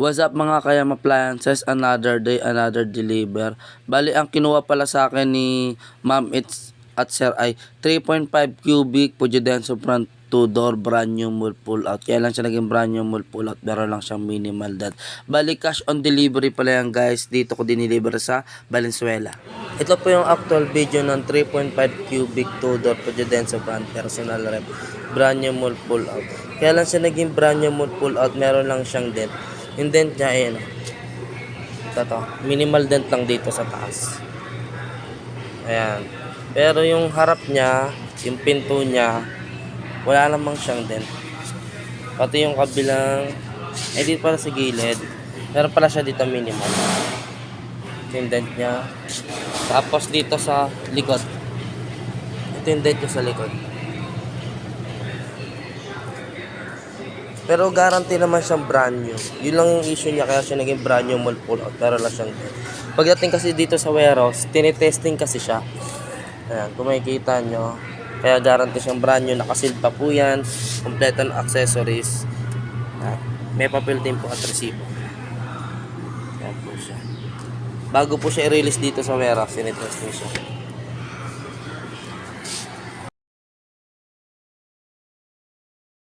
What's up mga Kayam Appliances, another day, another deliver. Bali, ang kinuha pala sa akin ni Ma'am at Sir ay 3.5 cubic Pujidenso front 2-door brand new mall pull out. Kaya lang siya naging brand new mall pull out, pero lang siyang minimal dad. Bali, cash on delivery pala yan guys. Dito ko diniliver sa Valenzuela. Ito po yung actual video ng 3.5 cubic 2-door Pujidenso front personal rep. Brand new mall pull out. Kaya lang siya naging brand new mall pull out, meron lang siyang dent. Yung dent niya ay ito, minimal dent lang dito sa taas. Ayan. Pero yung harap niya, yung pinto niya, wala namang siyang dent. Pati yung kabilang, dito pala sa gilid, meron pala siya dito minimal. Ito yung dent niya. Tapos dito sa likod, ito yung dent niya sa likod. Pero guarantee naman siyang brand new. Yun lang yung issue niya, kaya siya naging brand new mall pull out. Pero lang siyang dent. Pagdating kasi dito sa warehouse, tinitesting kasi siya. Ayan, kung makikita nyo. Kaya guarantee siyang brand new. Nakaseal pa po yan. Kompleto ng accessories. Ayan. May papel din po at resibo. Ayan po siya. Bago po siya i-release dito sa warehouse, tinitesting siya.